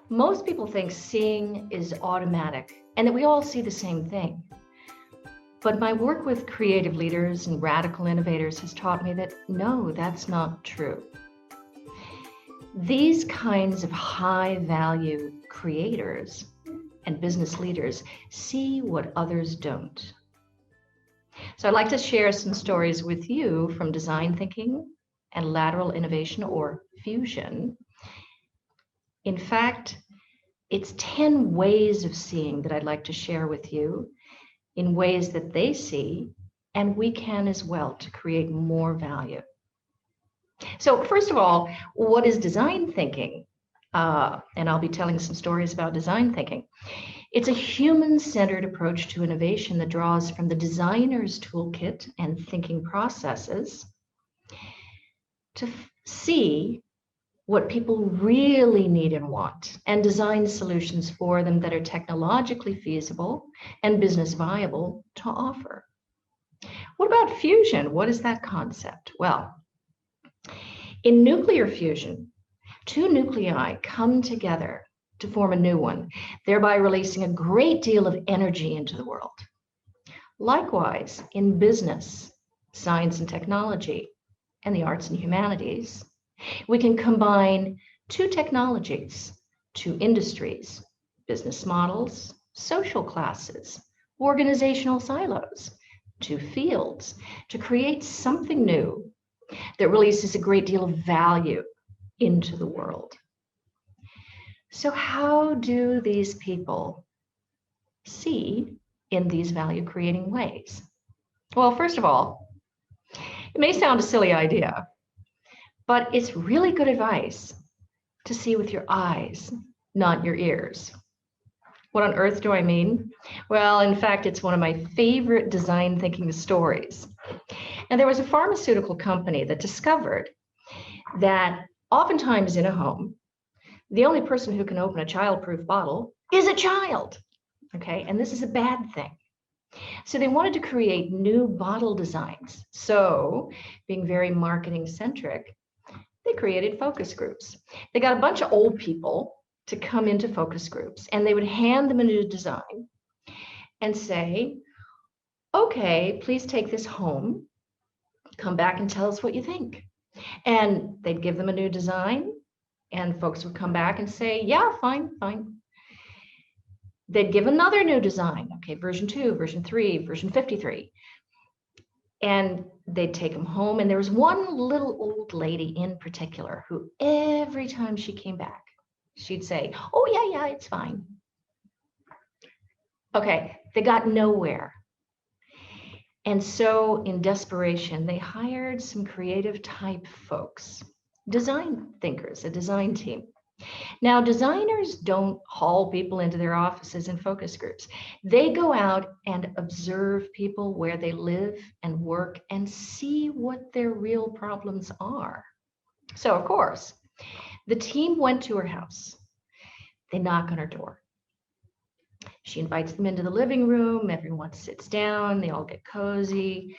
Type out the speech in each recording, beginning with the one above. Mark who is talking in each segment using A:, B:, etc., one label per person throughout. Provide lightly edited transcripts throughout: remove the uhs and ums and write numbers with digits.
A: Most people think seeing is automatic and that we all see the same thing. But my work with creative leaders and radical innovators has taught me that no, that's not true. These kinds of high value creators and business leaders see what others don't. So I'd like to share some stories with you from design thinking and lateral innovation or fusion. In fact, it's 10 ways of seeing that I'd like to share with you in ways that they see, and we can as well to create more value. So first of all, what is design thinking? And I'll be telling some stories about design thinking. It's a human-centered approach to innovation that draws from the designer's toolkit and thinking processes to see what people really need and want, and design solutions for them that are technologically feasible and business viable to offer. What about fusion? What is that concept? Well, in nuclear fusion, two nuclei come together to form a new one, thereby releasing a great deal of energy into the world. Likewise, in business, science and technology, and the arts and humanities, we can combine two technologies, two industries, business models, social classes, organizational silos, two fields to create something new that releases a great deal of value into the world. So how do these people see in these value creating ways? Well, first of all, it may sound a silly idea, but it's really good advice to see with your eyes, not your ears. What on earth do I mean? Well, in fact, it's one of my favorite design thinking stories. And there was a pharmaceutical company that discovered that oftentimes in a home, the only person who can open a child-proof bottle is a child. Okay, and this is a bad thing. So they wanted to create new bottle designs. So, being very marketing centric, they created focus groups. They got a bunch of old people to come into focus groups, and they would hand them a new design and say, okay, please take this home, come back and tell us what you think. And they'd give them a new design, and folks would come back and say, yeah, fine, fine. They'd give another new design, okay, version 2, version 3, version 53. And they'd take them home. And there was one little old lady in particular who every time she came back, she'd say, oh, yeah, it's fine. Okay, they got nowhere. And so in desperation, they hired some creative type folks, design thinkers, a design team. Now, designers don't haul people into their offices and focus groups. They go out and observe people where they live and work and see what their real problems are. So, of course, the team went to her house. They knock on her door. She invites them into the living room. Everyone sits down. They all get cozy.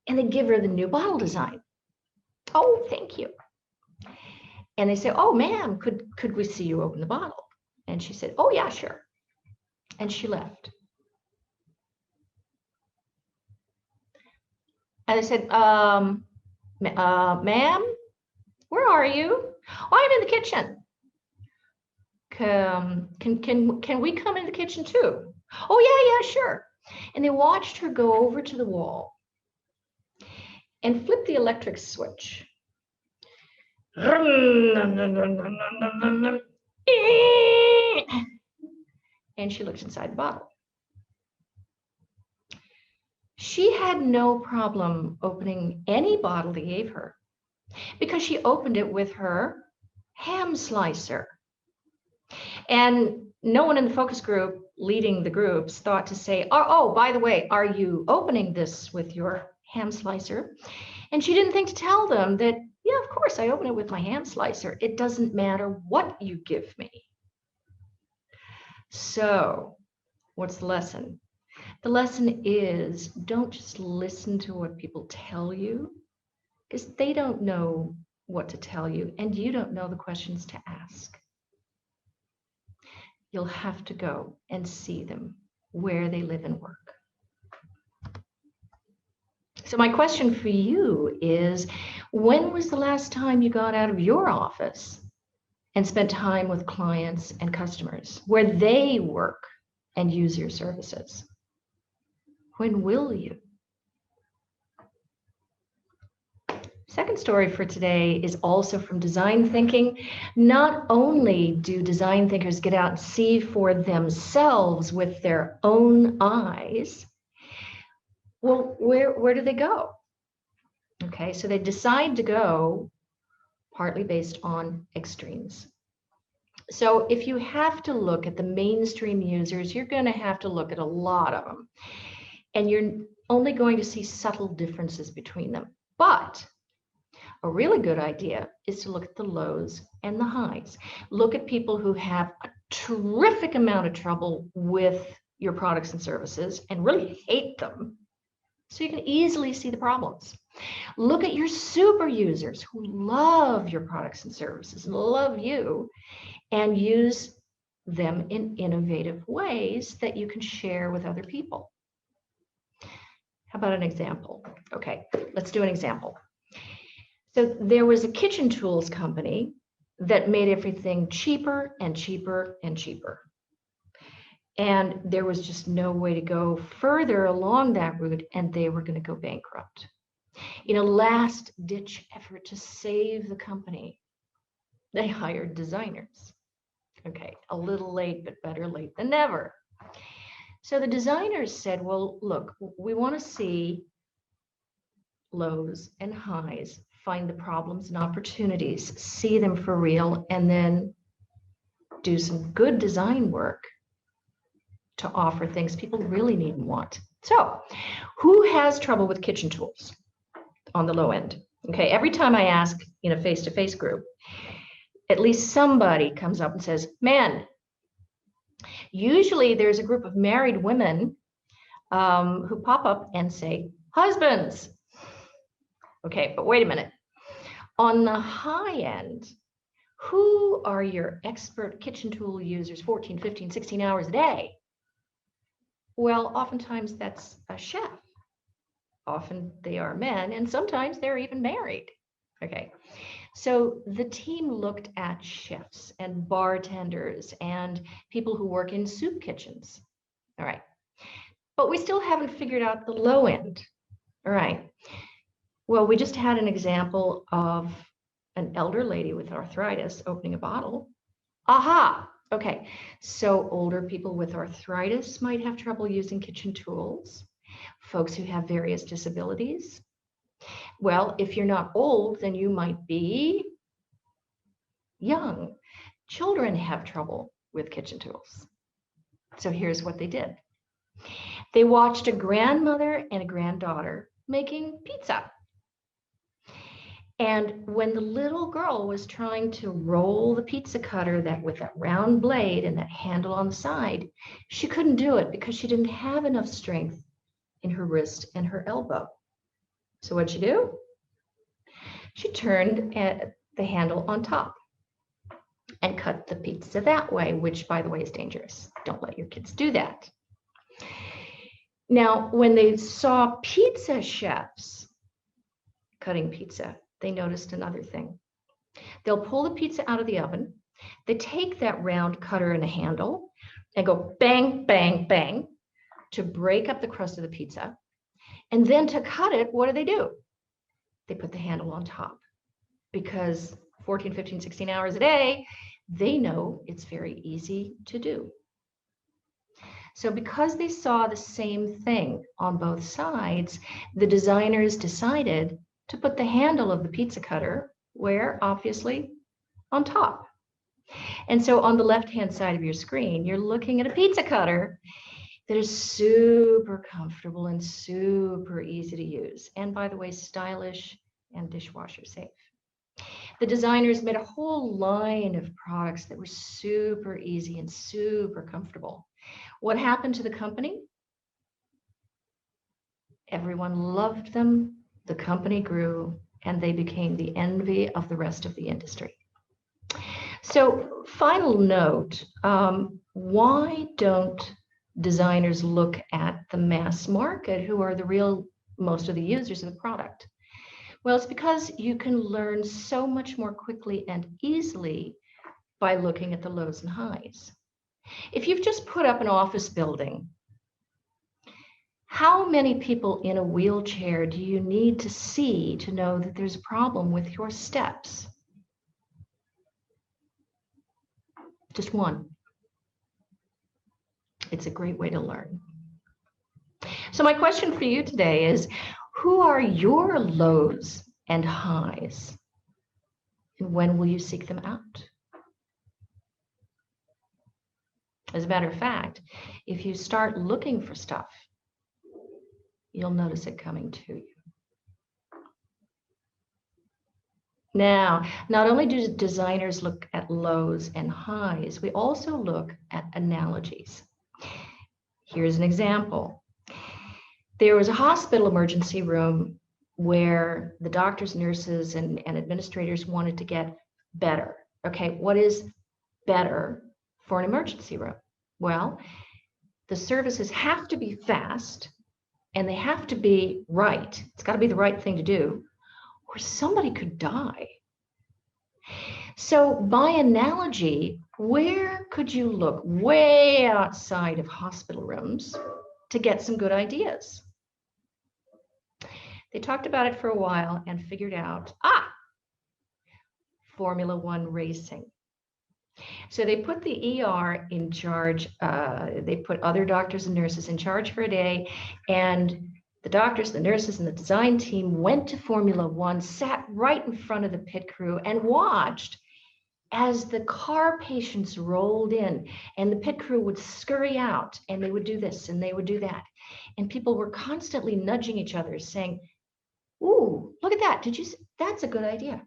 A: And they give her the new bottle design. Oh, thank you. And they say, oh, ma'am, could we see you open the bottle? And she said, oh, yeah, sure. And she left. And they said, ma'am, where are you? Oh, I'm in the kitchen. Can we come in the kitchen too? Oh, yeah, sure. And they watched her go over to the wall and flip the electric switch. And she looks inside the bottle. She had no problem opening any bottle they gave her because she opened it with her ham slicer. And no one in the focus group leading the groups thought to say, oh, by the way, are you opening this with your ham slicer? And she didn't think to tell them that, yeah, of course, I open it with my ham slicer. It doesn't matter what you give me. So what's the lesson? The lesson is don't just listen to what people tell you, because they don't know what to tell you, and you don't know the questions to ask. you'll have to go and see them where they live and work. So my question for you is, when was the last time you got out of your office and spent time with clients and customers where they work and use your services? When will you? Second story for today is also from design thinking. Not only do design thinkers get out and see for themselves with their own eyes, well, where do they go? Okay, so they decide to go partly based on extremes. So if you have to look at the mainstream users, you're going to have to look at a lot of them. And you're only going to see subtle differences between them. But a really good idea is to look at the lows and the highs. Look at people who have a terrific amount of trouble with your products and services and really hate them, so you can easily see the problems. Look at your super users who love your products and services and love you, and use them in innovative ways that you can share with other people. How about an example? Okay, let's do an example. So there was a kitchen tools company that made everything cheaper and cheaper and cheaper. And there was just no way to go further along that route, and they were going to go bankrupt. In a last-ditch effort to save the company, they hired designers. Okay, a little late, but better late than never. So the designers said, well, look, we want to see lows and highs, find the problems and opportunities, see them for real, and then do some good design work to offer things people really need and want. So who has trouble with kitchen tools on the low end? Okay, every time I ask in a face-to-face group, at least somebody comes up and says, men. Usually there's a group of married women who pop up and say, husbands. Okay, but wait a minute. On the high end, who are your expert kitchen tool users 14, 15, 16 hours a day? Well, oftentimes that's a chef. Often they are men, and sometimes they're even married. Okay, so the team looked at chefs and bartenders and people who work in soup kitchens. All right, but we still haven't figured out the low end. All right, well, we just had an example of an elder lady with arthritis opening a bottle. Aha, okay, so older people with arthritis might have trouble using kitchen tools. Folks who have various disabilities. Well, if you're not old, then you might be young. Children have trouble with kitchen tools. So here's what they did. They watched a grandmother and a granddaughter making pizza. And when the little girl was trying to roll the pizza cutter that with that round blade and that handle on the side, she couldn't do it because she didn't have enough strength in her wrist and her elbow. So what'd she do? She turned the handle on top and cut the pizza that way, which, by the way, is dangerous. Don't let your kids do that. Now, when they saw pizza chefs cutting pizza, they noticed another thing. They'll pull the pizza out of the oven. They take that round cutter and a handle and go bang, bang, bang to break up the crust of the pizza. And then to cut it, what do? They put the handle on top, because 14, 15, 16 hours a day, they know it's very easy to do. So because they saw the same thing on both sides, the designers decided to put the handle of the pizza cutter where? Obviously on top. And so on the left-hand side of your screen, you're looking at a pizza cutter that is super comfortable and super easy to use. And by the way, stylish and dishwasher safe. The designers made a whole line of products that were super easy and super comfortable. What happened to the company? Everyone loved them, the company grew, and they became the envy of the rest of the industry. So, final note, why don't designers look at the mass market, who are the real, most of the users of the product? Well, it's because you can learn so much more quickly and easily by looking at the lows and highs. If you've just put up an office building, how many people in a wheelchair do you need to see to know that there's a problem with your steps? Just one. It's a great way to learn. So my question for you today is, who are your lows and highs? And when will you seek them out? As a matter of fact, if you start looking for stuff, you'll notice it coming to you. Now, not only do designers look at lows and highs, we also look at analogies. Here's an example. There was a hospital emergency room where the doctors, nurses, and administrators wanted to get better. Okay, what is better for an emergency room? Well, the services have to be fast and they have to be right. It's got to be the right thing to do, or somebody could die. So by analogy, where could you look way outside of hospital rooms to get some good ideas? They talked about it for a while and figured out, Formula One racing. So they put the ER in charge. They put other doctors and nurses in charge for a day, and the doctors, the nurses, and the design team went to Formula One, sat right in front of the pit crew, and watched as the car patients rolled in, and the pit crew would scurry out, and they would do this and they would do that. And people were constantly nudging each other, saying, "Ooh, look at that. Did you see? That's a good idea.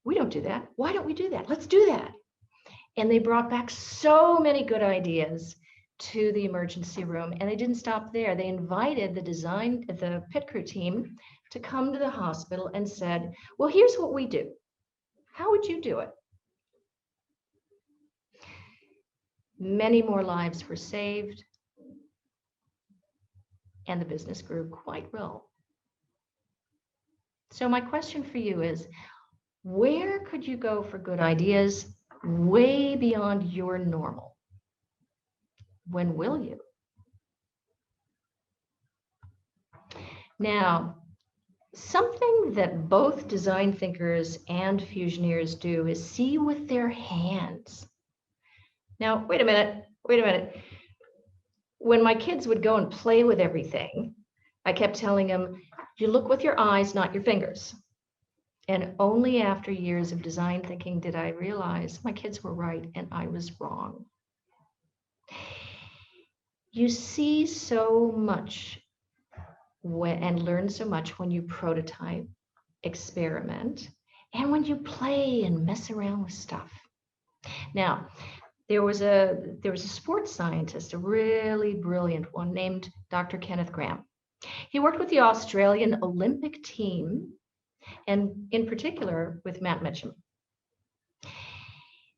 A: We don't do that. Why don't we do that? Let's do that." And they brought back so many good ideas to the emergency room, and they didn't stop there. They invited the pit crew team to come to the hospital and said, "Well, here's what we do. How would you do it?" Many more lives were saved, and the business grew quite well. So my question for you is, where could you go for good ideas way beyond your normal? When will you? Now, something that both design thinkers and fusioneers do is see with their hands. Now, wait a minute. When my kids would go and play with everything, I kept telling them, you look with your eyes, not your fingers. And only after years of design thinking did I realize my kids were right and I was wrong. You see so much and learn so much when you prototype, experiment, and when you play and mess around with stuff. Now, there was a sports scientist, a really brilliant one, named Dr. Kenneth Graham. He worked with the Australian Olympic team, and in particular with Matt Mitchum.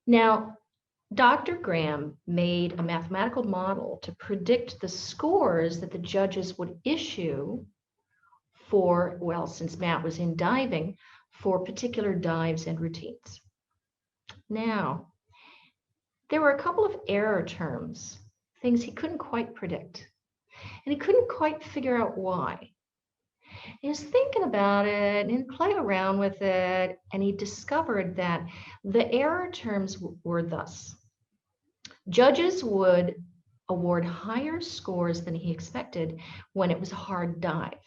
A: Now, Dr. Graham made a mathematical model to predict the scores that the judges would issue for, well, since Matt was in diving, for particular dives and routines. Now, there were a couple of error terms, things he couldn't quite predict, and he couldn't quite figure out why. He was thinking about it and played around with it, and he discovered that the error terms were thus. Judges would award higher scores than he expected when it was a hard dive.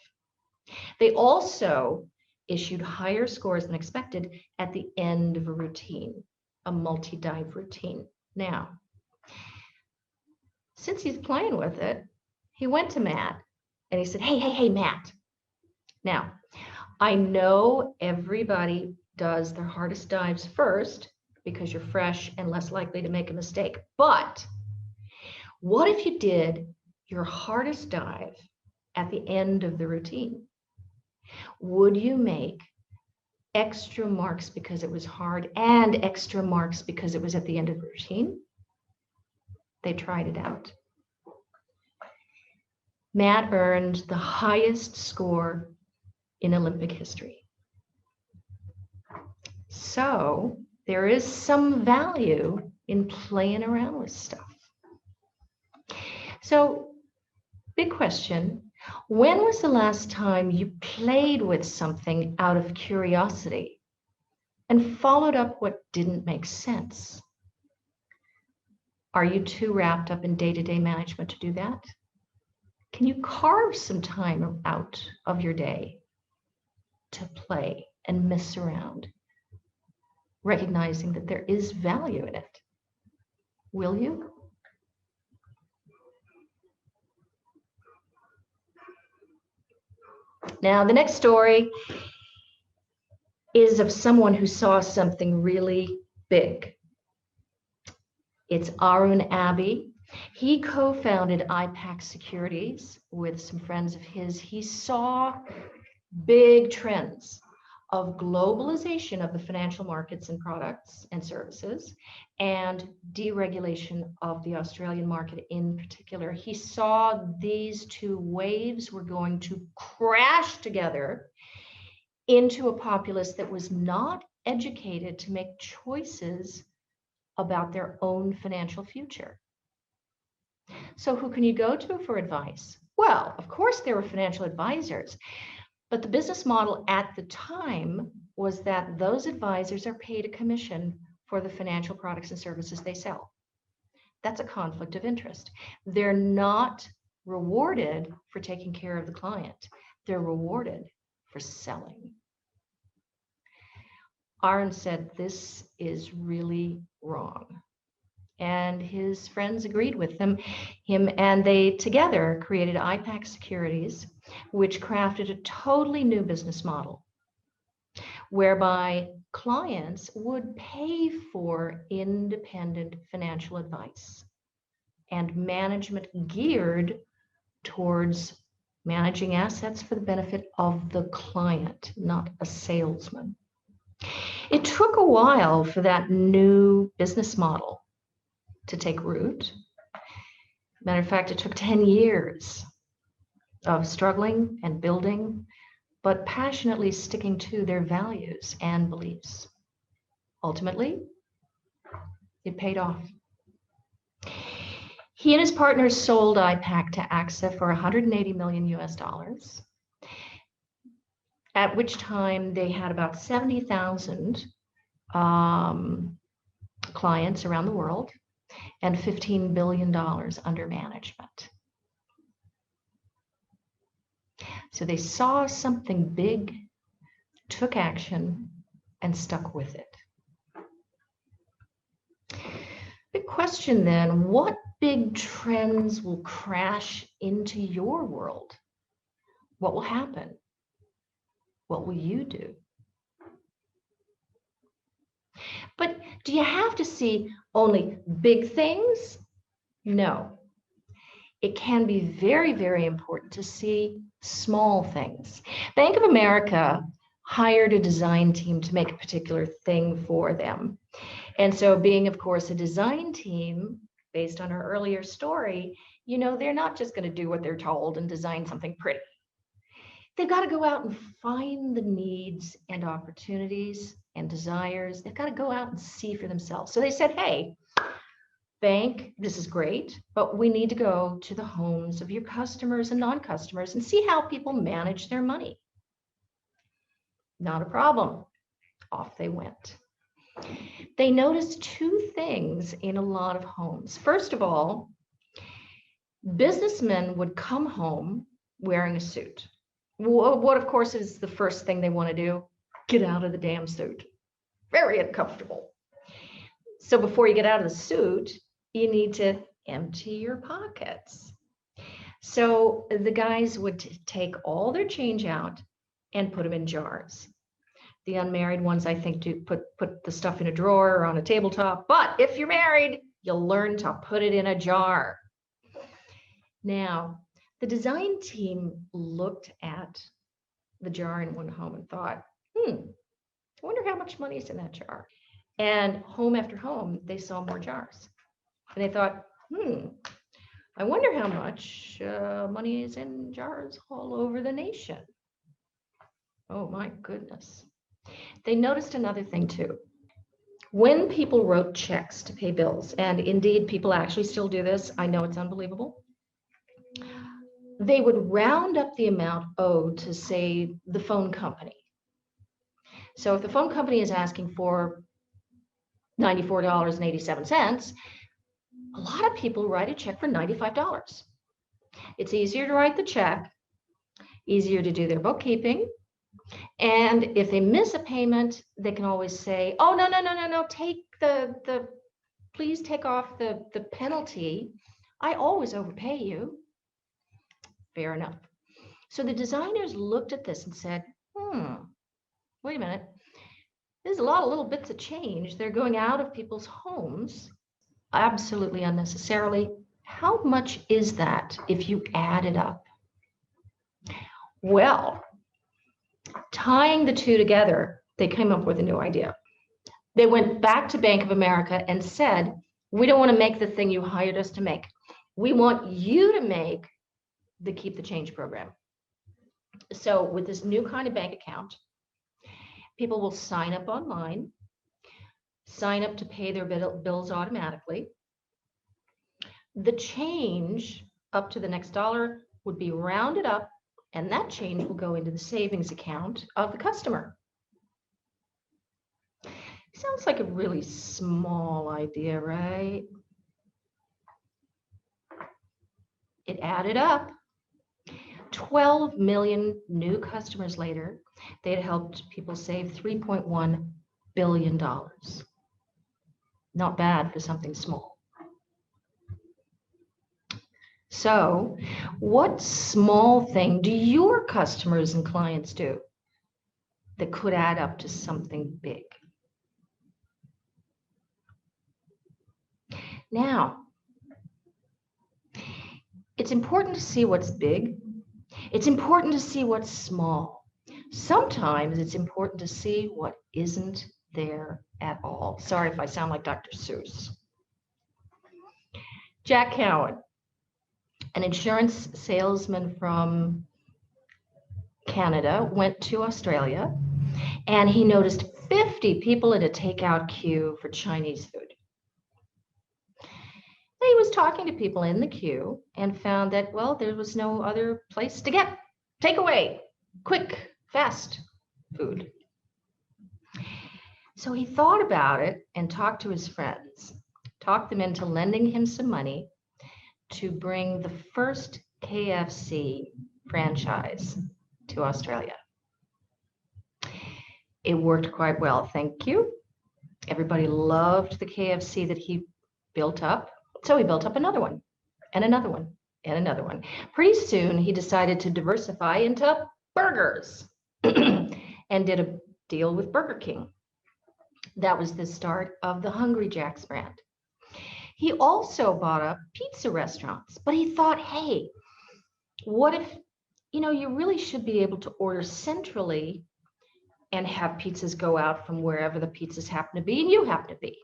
A: They also issued higher scores than expected at the end of a routine, a multi-dive routine. Now, since he's playing with it, he went to Matt and he said, hey, Matt. Now, I know everybody does their hardest dives first because you're fresh and less likely to make a mistake. But what if you did your hardest dive at the end of the routine? Would you make extra marks because it was hard and extra marks because it was at the end of the routine. They tried it out. Matt earned the highest score in Olympic history. So there is some value in playing around with stuff. So, big question. When was the last time you played with something out of curiosity and followed up what didn't make sense? Are you too wrapped up in day-to-day management to do that? Can you carve some time out of your day to play and mess around, recognizing that there is value in it? Will you? Now, the next story is of someone who saw something really big. It's Arun Abbey. He co-founded IPAC Securities with some friends of his. He saw big trends of globalization of the financial markets and products and services and deregulation of the Australian market in particular. He saw these two waves were going to crash together into a populace that was not educated to make choices about their own financial future. So who can you go to for advice? Well, of course, there were financial advisors, but the business model at the time was that those advisors are paid a commission for the financial products and services they sell. That's a conflict of interest. They're not rewarded for taking care of the client. They're rewarded for selling. Arun said, this is really wrong. And his friends agreed with him, and they together created IPAC Securities, which crafted a totally new business model whereby clients would pay for independent financial advice and management geared towards managing assets for the benefit of the client, not a salesman. It took a while for that new business model to take root. Matter of fact, it took 10 years of struggling and building, but passionately sticking to their values and beliefs. Ultimately, it paid off. He and his partners sold IPAC to AXA for 180 million US dollars, at which time they had about 70,000 clients around the world and $15 billion under management. So they saw something big, took action, and stuck with it. Big question then, what big trends will crash into your world? What will happen? What will you do? But do you have to see only big things? No. It can be very, very important to see small things. Bank of America hired a design team to make a particular thing for them. And so being, of course, a design team, based on our earlier story, you know, they're not just going to do what they're told and design something pretty. They've got to go out and find the needs and opportunities and desires. They've got to go out and see for themselves. So they said, hey, bank, this is great, but we need to go to the homes of your customers and non-customers and see how people manage their money. Not a problem. Off they went. They noticed two things in a lot of homes. First of all, businessmen would come home wearing a suit. What, of course, is the first thing they want to do? Get out of the damn suit. Very uncomfortable. So before you get out of the suit, you need to empty your pockets. So the guys would take all their change out and put them in jars. The unmarried ones, I think, do put the stuff in a drawer or on a tabletop. But if you're married, you'll learn to put it in a jar. Now, the design team looked at the jar in one home and thought, I wonder how much money is in that jar. And home after home, they saw more jars. And they thought, I wonder how much money is in jars all over the nation. Oh my goodness. They noticed another thing too. When people wrote checks to pay bills, and indeed people actually still do this, I know it's unbelievable, they would round up the amount owed to, say, the phone company. So if the phone company is asking for $94.87, a lot of people write a check for $95. It's easier to write the check, easier to do their bookkeeping. And if they miss a payment, they can always say, oh, no, take please take off the penalty. I always overpay you. Fair enough. So the designers looked at this and said, wait a minute. There's a lot of little bits of change. They're going out of people's homes absolutely unnecessarily. How much is that if you add it up? Well, tying the two together, they came up with a new idea. They went back to Bank of America and said, we don't want to make the thing you hired us to make. We want you to make the Keep the Change program. So with this new kind of bank account, people will sign up online, sign up to pay their bills automatically. The change up to the next dollar would be rounded up, and that change will go into the savings account of the customer. Sounds like a really small idea, right? It added up. 12 million new customers later, they had helped people save $3.1 billion. Not bad for something small. So, what small thing do your customers and clients do that could add up to something big? Now, it's important to see what's big. It's important to see what's small. Sometimes it's important to see what isn't there at all. Sorry if I sound like Dr. Seuss. Jack Cowan, an insurance salesman from Canada, went to Australia, and he noticed 50 people in a takeout queue for Chinese food. He was talking to people in the queue and found that, well, there was no other place to get takeaway, quick, fast food. So he thought about it and talked to his friends, talked them into lending him some money to bring the first KFC franchise to Australia. It worked quite well, thank you. Everybody loved the KFC that he built up. So he built up another one, and another one, and another one. Pretty soon, he decided to diversify into burgers and did a deal with Burger King. That was the start of the Hungry Jack's brand. He also bought up pizza restaurants, but he thought, hey, what if, you really should be able to order centrally and have pizzas go out from wherever the pizzas happen to be and you happen to be.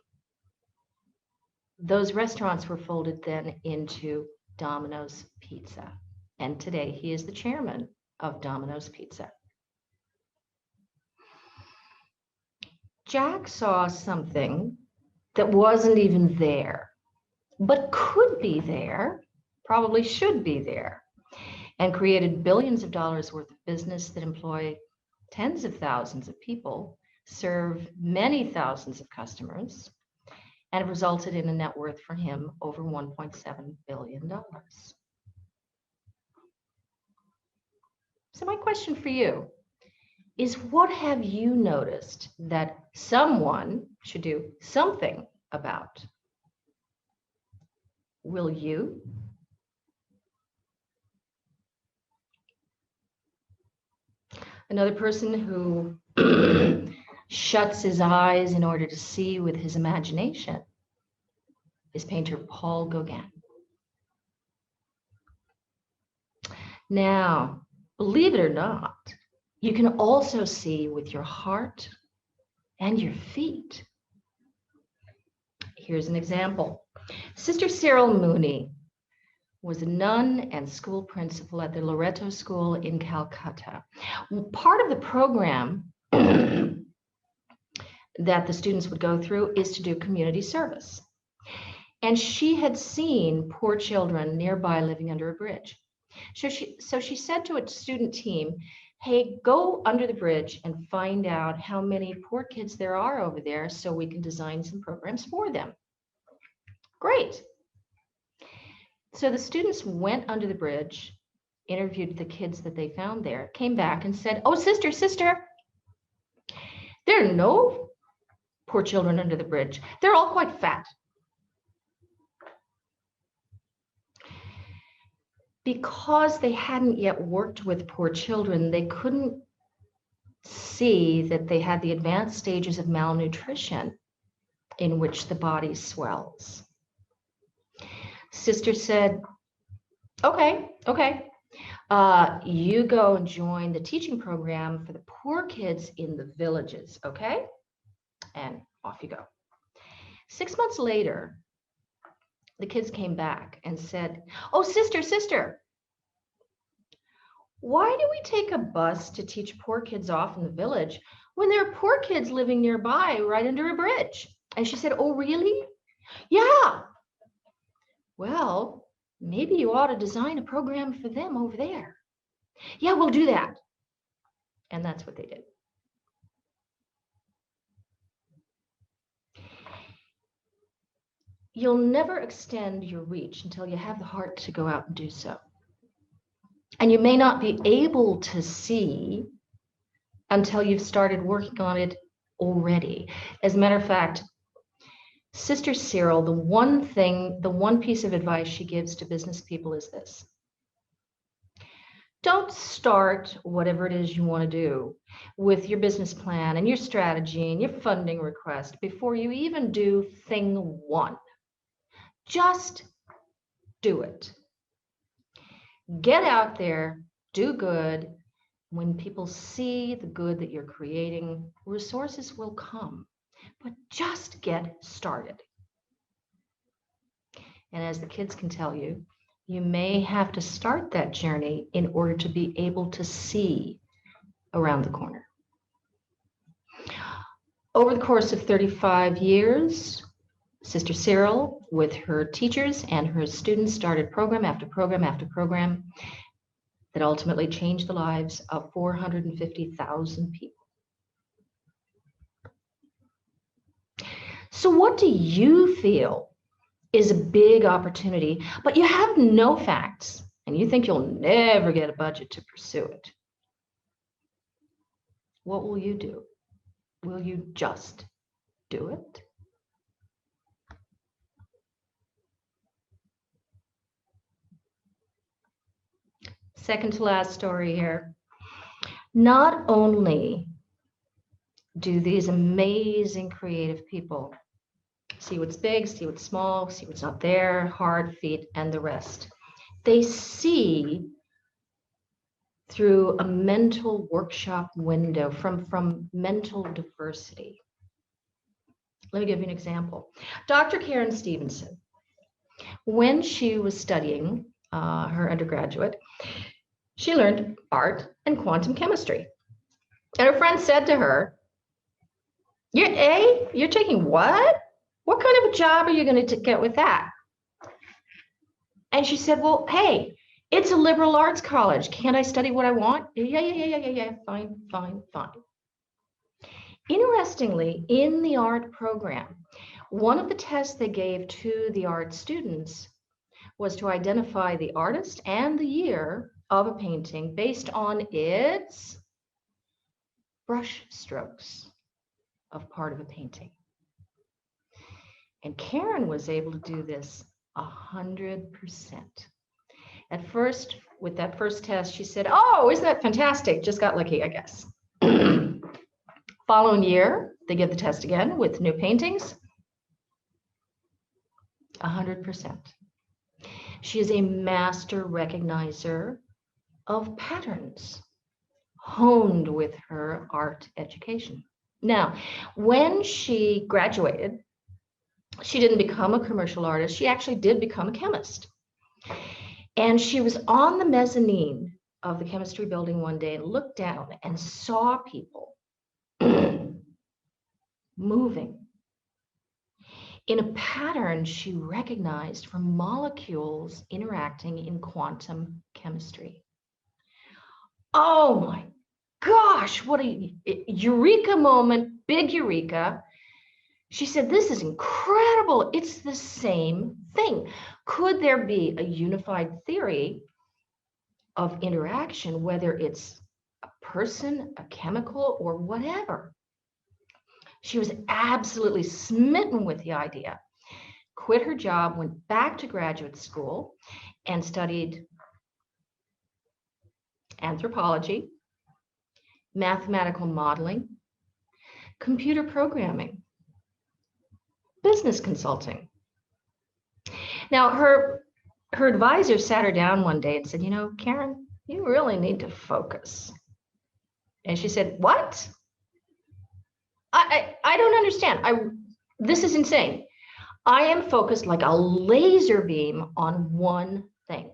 A: Those restaurants were folded then into Domino's Pizza. And today he is the chairman of Domino's Pizza. Jack saw something that wasn't even there, but could be there, probably should be there, and created billions of dollars worth of business that employ tens of thousands of people, serve many thousands of customers, and it resulted in a net worth for him over $1.7 billion. So my question for you is, what have you noticed that someone should do something about? Will you? Another person who shuts his eyes in order to see with his imagination is painter Paul Gauguin. Now, believe it or not, you can also see with your heart and your feet. Here's an example. Sister Cyril Mooney was a nun and school principal at the Loreto School in Calcutta. Part of the program that the students would go through is to do community service. And she had seen poor children nearby living under a bridge. So she said to a student team, hey, go under the bridge and find out how many poor kids there are over there so we can design some programs for them. Great. So the students went under the bridge, interviewed the kids that they found there, came back and said, oh, sister, there are no poor children under the bridge. They're all quite fat. Because they hadn't yet worked with poor children, they couldn't see that they had the advanced stages of malnutrition in which the body swells. Sister said, okay, you go and join the teaching program for the poor kids in the villages, okay? And off you go. 6 months later, the kids came back and said, oh, sister, why do we take a bus to teach poor kids off in the village when there are poor kids living nearby right under a bridge? And she said, oh, really? Yeah. Well, maybe you ought to design a program for them over there. Yeah, we'll do that. And that's what they did. You'll never extend your reach until you have the heart to go out and do so. And you may not be able to see until you've started working on it already. As a matter of fact, Sister Cyril, the one piece of advice she gives to business people is this. Don't start whatever it is you want to do with your business plan and your strategy and your funding request before you even do thing one. Just do it. Get out there, do good. When people see the good that you're creating, resources will come, but just get started. And as the kids can tell you, you may have to start that journey in order to be able to see around the corner. Over the course of 35 years, Sister Cyril, with her teachers and her students, started program after program after program that ultimately changed the lives of 450,000 people. So what do you feel is a big opportunity, but you have no facts and you think you'll never get a budget to pursue it? What will you do? Will you just do it? Second to last story here. Not only do these amazing creative people see what's big, see what's small, see what's not there, hard, feet, and the rest, they see through a mental workshop window from mental diversity. Let me give you an example. Dr. Karen Stevenson, when she was studying her undergraduate, she learned art and quantum chemistry. And her friend said to her, you're taking what? What kind of a job are you going to get with that? And she said, well, hey, it's a liberal arts college. Can't I study what I want? Yeah. Fine. Interestingly, in the art program, one of the tests they gave to the art students was to identify the artist and the year of a painting based on its brush strokes of part of a painting. And Karen was able to do this 100%. At first, with that first test, she said, oh, isn't that fantastic? Just got lucky, I guess. Following year, they give the test again with new paintings, 100%. She is a master recognizer of patterns, honed with her art education. Now, when she graduated, she didn't become a commercial artist. She actually did become a chemist. And she was on the mezzanine of the chemistry building one day and looked down and saw people moving in a pattern she recognized from molecules interacting in quantum chemistry. Oh my gosh, what a eureka moment, big eureka. She said, this is incredible. It's the same thing. Could there be a unified theory of interaction, whether it's a person, a chemical, or whatever? She was absolutely smitten with the idea, quit her job, went back to graduate school, and studied anthropology, mathematical modeling, computer programming, business consulting. Now, her advisor sat her down one day and said, you know, Karen, you really need to focus. And she said, what? I don't understand. This is insane. I am focused like a laser beam on one thing.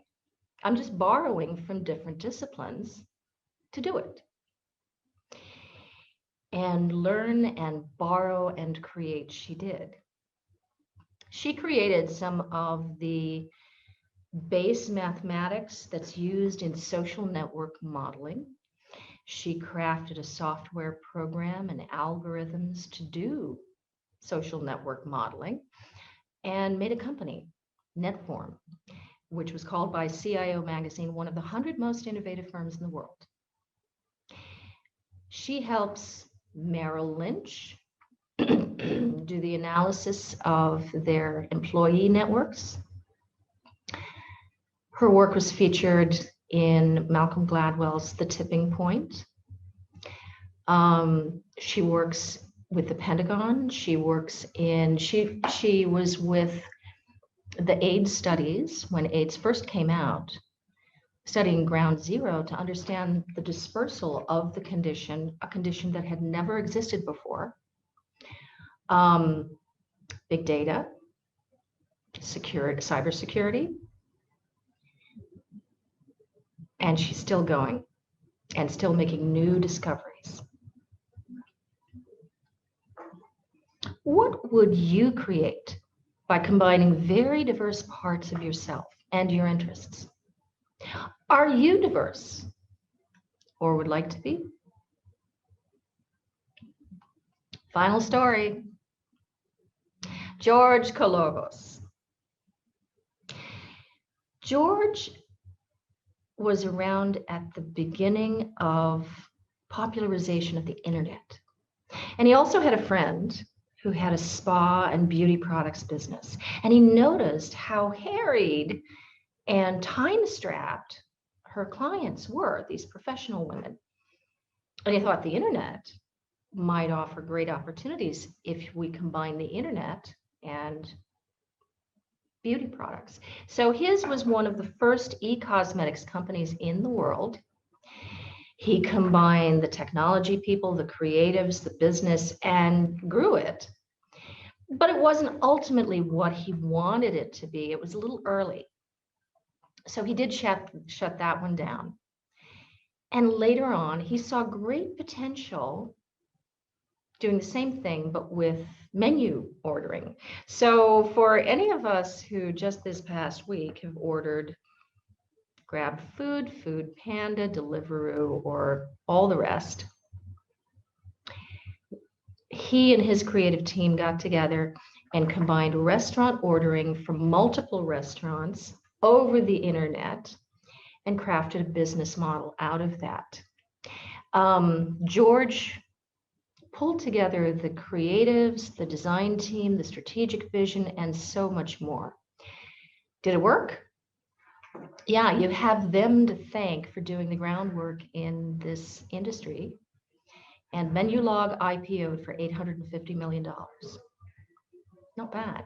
A: I'm just borrowing from different disciplines to do it. And learn and borrow and create, she did. She created some of the base mathematics that's used in social network modeling. She crafted a software program and algorithms to do social network modeling and made a company, Netform, which was called by CIO magazine one of the 100 most innovative firms in the world. She helps Merrill Lynch do the analysis of their employee networks. Her work was featured in Malcolm Gladwell's The Tipping Point. She works with the Pentagon. She was with the AIDS studies when AIDS first came out, studying ground zero to understand the dispersal of the condition, a condition that had never existed before. Big data, security, cybersecurity, and she's still going and still making new discoveries. What would you create by combining very diverse parts of yourself and your interests? Are you diverse or would like to be? Final story. George Kologos. George was around at the beginning of popularization of the internet. And he also had a friend who had a spa and beauty products business. And he noticed how harried and time-strapped her clients were, these professional women. And he thought the internet might offer great opportunities if we combine the internet and beauty products. So his was one of the first e-cosmetics companies in the world. He combined the technology people, the creatives, the business, and grew it. But it wasn't ultimately what he wanted it to be. It was a little early. So he did shut that one down. And later on, he saw great potential doing the same thing, but with menu ordering. So for any of us who just this past week have ordered Grab Food, Food Panda, Deliveroo, or all the rest, he and his creative team got together and combined restaurant ordering from multiple restaurants over the internet and crafted a business model out of that. George pulled together the creatives, the design team, the strategic vision, and so much more. Did it work? Yeah, you have them to thank for doing the groundwork in this industry. And Menulog IPO'd for $850 million. Not bad.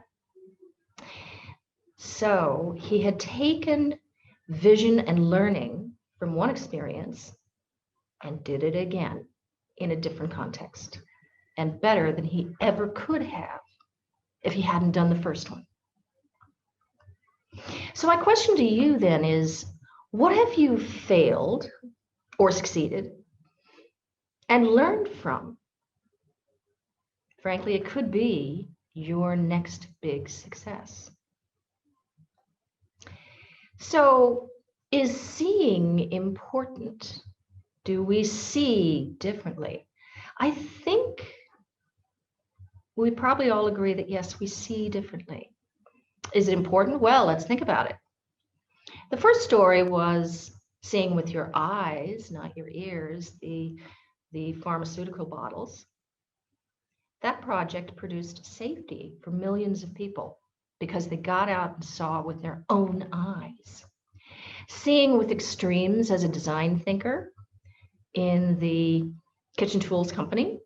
A: So he had taken vision and learning from one experience and did it again in a different context. and better than he ever could have if he hadn't done the first one. So my question to you then is, what have you failed or succeeded and learned from? Frankly, it could be your next big success. So, is seeing important? Do we see differently? I think we probably all agree that yes, we see differently. Is it important? Well, let's think about it. The first story was seeing with your eyes, not your ears, the pharmaceutical bottles. That project produced safety for millions of people because they got out and saw with their own eyes. Seeing with extremes as a design thinker in the kitchen tools company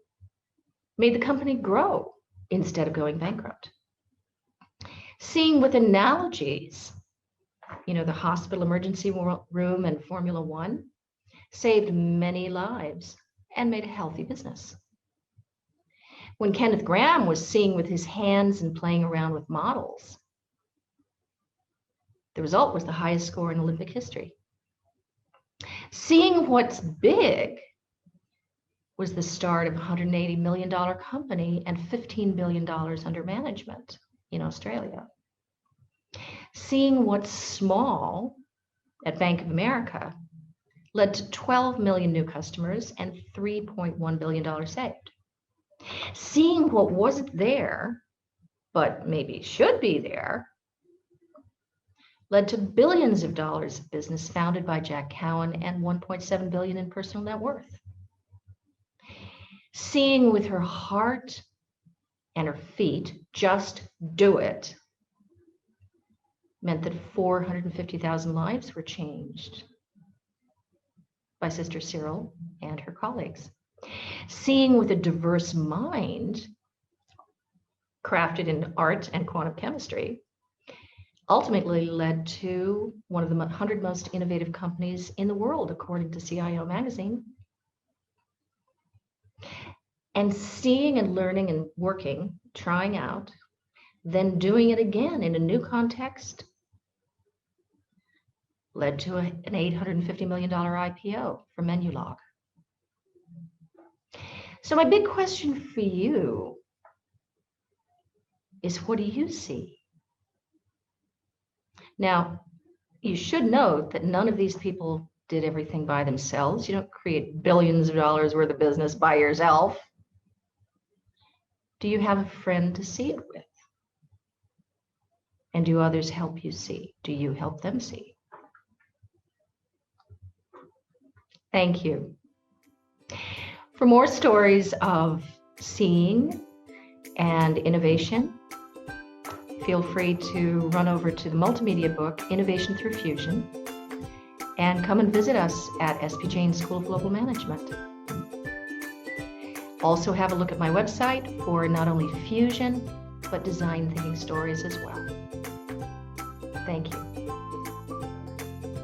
A: made the company grow instead of going bankrupt. Seeing with analogies, the hospital emergency room and Formula One saved many lives and made a healthy business. When Kenneth Graham was seeing with his hands and playing around with models, the result was the highest score in Olympic history. Seeing what's big was the start of a $180 million company and $15 billion under management in Australia. Seeing what's small at Bank of America led to 12 million new customers and $3.1 billion saved. Seeing what wasn't there, but maybe should be there, led to billions of dollars of business founded by Jack Cowan and $1.7 billion in personal net worth. Seeing with her heart and her feet, just do it, meant that 450,000 lives were changed by Sister Cyril and her colleagues. Seeing with a diverse mind, crafted in art and quantum chemistry, ultimately led to one of the 100 most innovative companies in the world, according to CIO magazine. And seeing and learning and working, trying out, then doing it again in a new context, led to an $850 million IPO for Menulog. So my big question for you is, what do you see? Now, you should note that none of these people did everything by themselves. You don't create billions of dollars worth of business by yourself. Do you have a friend to see it with? And do others help you see? Do you help them see? Thank you. For more stories of seeing and innovation, feel free to run over to the multimedia book, Innovation Through Fusion, and come and visit us at SP Jain School of Global Management. Also have a look at my website for not only fusion, but design thinking stories as well. Thank you.